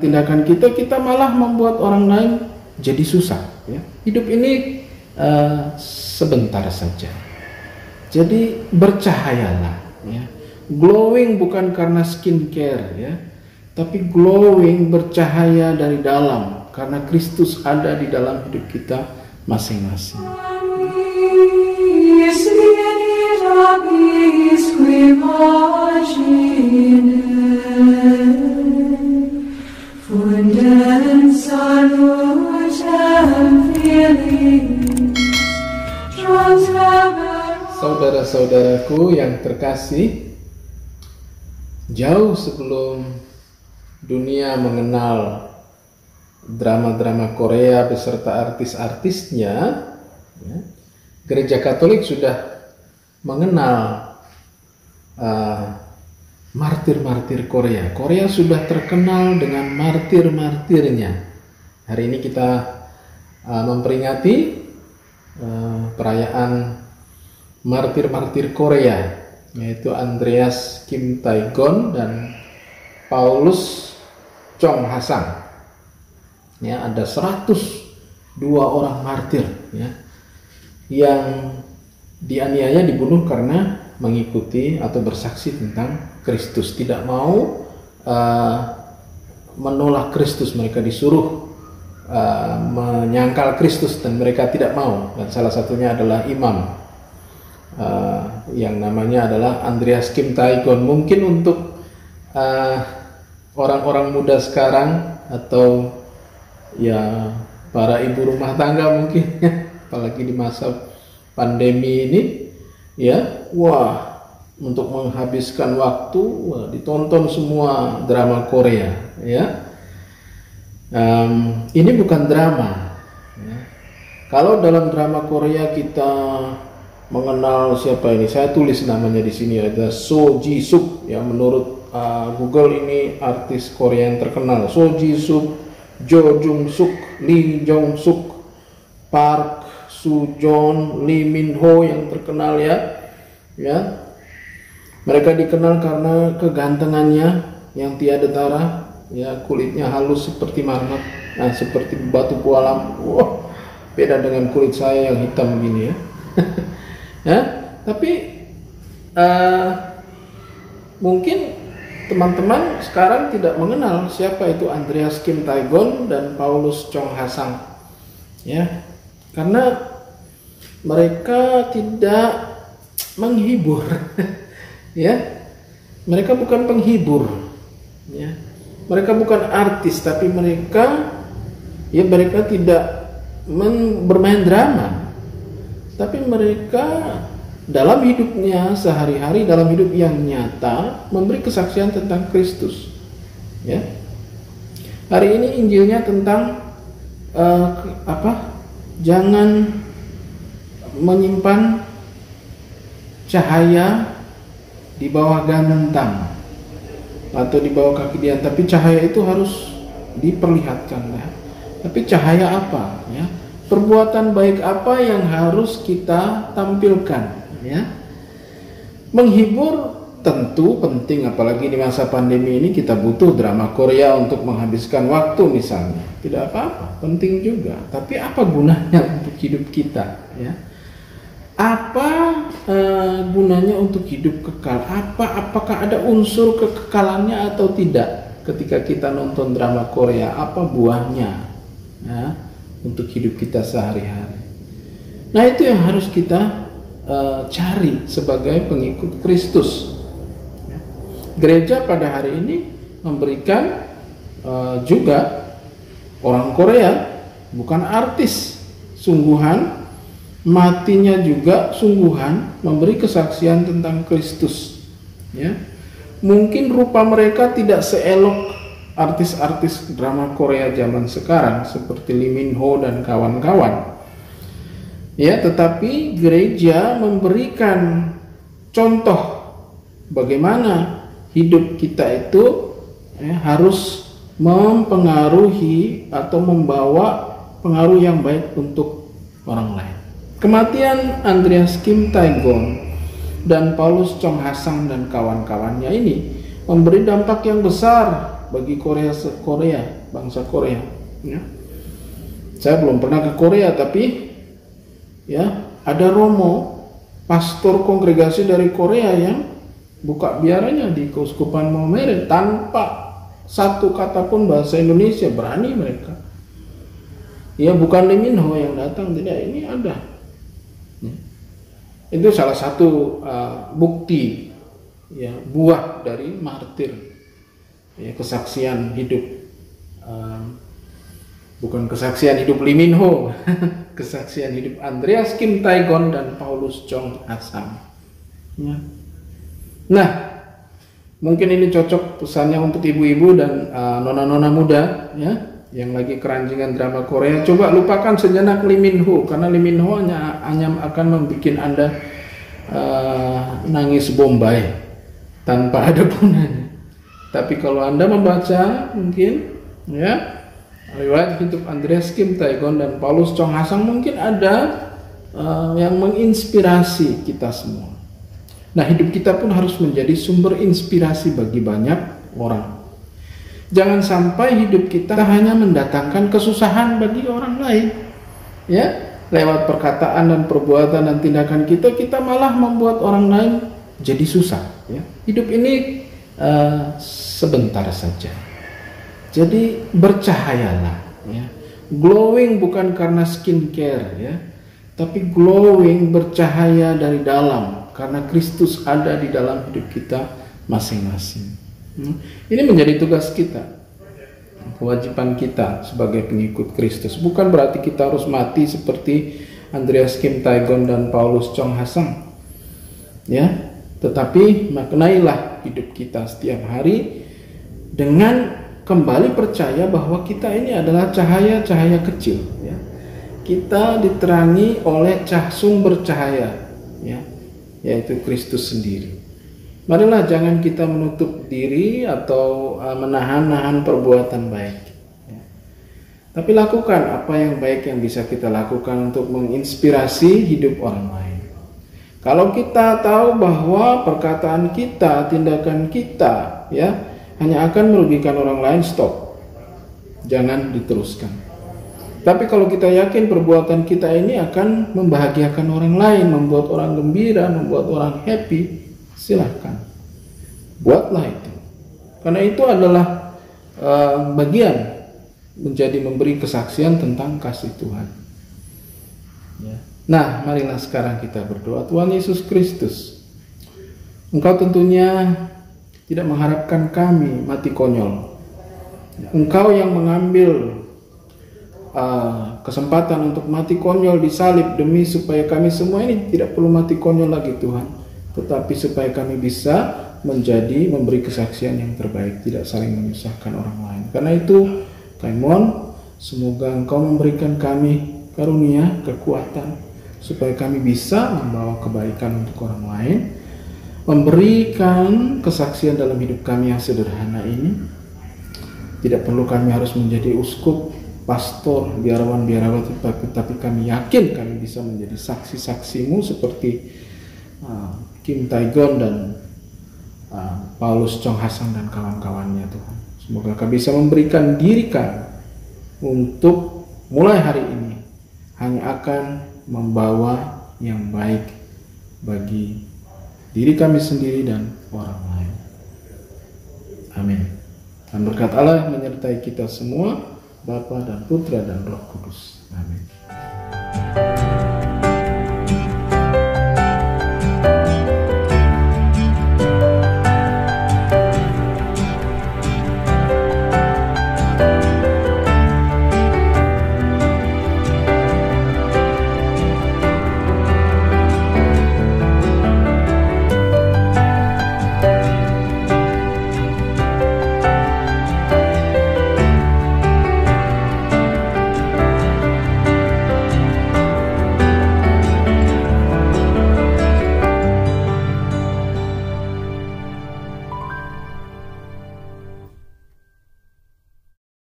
tindakan kita malah membuat orang lain jadi susah. Ya. Hidup ini sebentar saja. Jadi bercahayalah. Ya. Glowing bukan karena skincare, ya, tapi glowing bercahaya dari dalam karena Kristus ada di dalam hidup kita masing-masing. Saudara-saudaraku yang terkasih, jauh sebelum dunia mengenal drama-drama Korea beserta artis-artisnya, ya, Gereja Katolik sudah mengenal martir-martir Korea. Korea sudah terkenal dengan martir-martirnya. Hari ini kita memperingati perayaan martir-martir Korea, yaitu Andreas Kim Tae-gon dan Paulus Chong Ha-sang. Ya, ada 102 orang martir, ya, yang dianiaya, dibunuh karena mengikuti atau bersaksi tentang Kristus, tidak mau menolak Kristus. Mereka disuruh menyangkal Kristus dan mereka tidak mau, dan salah satunya adalah imam yang namanya adalah Andreas Kim Tae-gon. Mungkin untuk orang-orang muda sekarang atau ya para ibu rumah tangga mungkin, apalagi di masa pandemi ini, ya, wah, untuk menghabiskan waktu, wah, ditonton semua drama Korea, ya. Ini bukan drama, ya. Kalau dalam drama Korea kita mengenal siapa ini, saya tulis namanya di sini, ada So Ji Suk, ya, menurut Google ini artis Korea yang terkenal. So Ji Suk, Jo Jung Suk, Lee Jong Suk, Park Soo Joon, Lee Min Ho yang terkenal, ya. Mereka dikenal karena kegantengannya yang tiada tara, ya, kulitnya halus seperti marmer, seperti batu pualam. Wah, beda dengan kulit saya yang hitam begini, ya. Ya, tapi mungkin teman-teman sekarang tidak mengenal siapa itu Andreas Kim Tae-gon dan Paulus Chong Ha-sang, ya, karena mereka tidak menghibur, ya, mereka bukan penghibur, ya, mereka bukan artis, tapi mereka tidak bermain drama. Tapi mereka dalam hidupnya sehari-hari, dalam hidup yang nyata, memberi kesaksian tentang Kristus. Ya. Hari ini Injilnya tentang jangan menyimpan cahaya di bawah ganentang atau di bawah kaki dia, tapi cahaya itu harus diperlihatkan. Ya. Tapi cahaya apa? Ya. Perbuatan baik apa yang harus kita tampilkan, ya? Menghibur tentu penting, apalagi di masa pandemi ini kita butuh drama Korea untuk menghabiskan waktu misalnya. Tidak apa-apa, penting juga. Tapi apa gunanya untuk hidup kita, ya? Apa gunanya untuk hidup kekal? Apakah ada unsur kekekalannya atau tidak ketika kita nonton drama Korea? Apa buahnya, ya, untuk hidup kita sehari-hari? Nah, itu yang harus kita cari sebagai pengikut Kristus. Gereja pada hari ini memberikan juga orang Korea, bukan artis sungguhan, matinya juga sungguhan, memberi kesaksian tentang Kristus. Ya, mungkin rupa mereka tidak seelok artis-artis drama Korea zaman sekarang seperti Lee Min Ho dan kawan-kawan, ya, tetapi gereja memberikan contoh bagaimana hidup kita itu, ya, harus mempengaruhi atau membawa pengaruh yang baik untuk orang lain. Kematian Andreas Kim Tae-gon dan Paulus Chong Ha-sang dan kawan-kawannya ini memberi dampak yang besar bagi Korea, bangsa Korea. Ya. Saya belum pernah ke Korea, tapi ya ada Romo, pastor kongregasi dari Korea yang buka biaranya di Keuskupan Maumere tanpa satu kata pun bahasa Indonesia, berani mereka. Ya bukan Lee Min Ho yang datang, tidak, ini ada. Ya. Itu salah satu bukti, ya, buah dari martir, ya, kesaksian hidup, bukan kesaksian hidup Lee Min Ho, kesaksian hidup Andreas Kim Tae-gon dan Paulus Chong Ha-sang. Ya. Nah, mungkin ini cocok pesannya untuk ibu-ibu dan nona-nona muda, ya, yang lagi keranjingan drama Korea. Coba lupakan sejenak Lee Min Ho, karena Lee Min Ho hanya akan membuat Anda nangis bombay tanpa ada gunanya. Tapi kalau Anda membaca mungkin, ya, riwayat hidup Andreas Kim Tae-gon dan Paulus Chong Ha-sang, mungkin ada yang menginspirasi kita semua. Nah, hidup kita pun harus menjadi sumber inspirasi bagi banyak orang. Jangan sampai hidup kita hanya mendatangkan kesusahan bagi orang lain. Ya, lewat perkataan dan perbuatan dan tindakan kita malah membuat orang lain jadi susah. Ya. Hidup ini sebentar saja. Jadi bercahayalah. Ya. Glowing bukan karena skincare, ya, tapi glowing bercahaya dari dalam. Karena Kristus ada di dalam hidup kita masing-masing. Ini menjadi tugas kita, kewajiban kita sebagai pengikut Kristus. Bukan berarti kita harus mati seperti Andreas Kim Tae-gon dan Paulus Chong Ha-sang, ya. Tetapi maknailah hidup kita setiap hari dengan kembali percaya bahwa kita ini adalah cahaya-cahaya kecil, ya. Kita diterangi oleh sumber cahaya, ya, yaitu Kristus sendiri. Marilah jangan kita menutup diri atau menahan-nahan perbuatan baik, ya. Tapi lakukan apa yang baik yang bisa kita lakukan untuk menginspirasi hidup orang lain. Kalau kita tahu bahwa perkataan kita, tindakan kita, ya, hanya akan merugikan orang lain, stop. Jangan diteruskan. Tapi kalau kita yakin perbuatan kita ini akan membahagiakan orang lain, membuat orang gembira, membuat orang happy, silahkan. Buatlah itu. Karena itu adalah bagian menjadi memberi kesaksian tentang kasih Tuhan. Ya. Nah, marilah sekarang kita berdoa. Tuhan Yesus Kristus, Engkau tentunya tidak mengharapkan kami mati konyol. Engkau yang mengambil kesempatan untuk mati konyol di salib demi supaya kami semua ini tidak perlu mati konyol lagi, Tuhan, tetapi supaya kami bisa memberi kesaksian yang terbaik, tidak saling menyusahkan orang lain. Karena itu kami mohon semoga Engkau memberikan kami karunia, kekuatan, supaya kami bisa membawa kebaikan untuk orang lain, memberikan kesaksian dalam hidup kami yang sederhana ini. Tidak perlu kami harus menjadi uskup, pastor, biarawan, tapi kami yakin kami bisa menjadi saksi-saksimu seperti Kim Tae-gon dan Paulus Chong Ha-sang dan kawan-kawannya, Tuhan. Semoga kami bisa memberikan diri kami untuk mulai hari ini hanya akan membawa yang baik bagi diri kami sendiri dan orang lain. Amin. Dan berkat Allah menyertai kita semua, Bapa dan Putra dan Roh Kudus. Amin.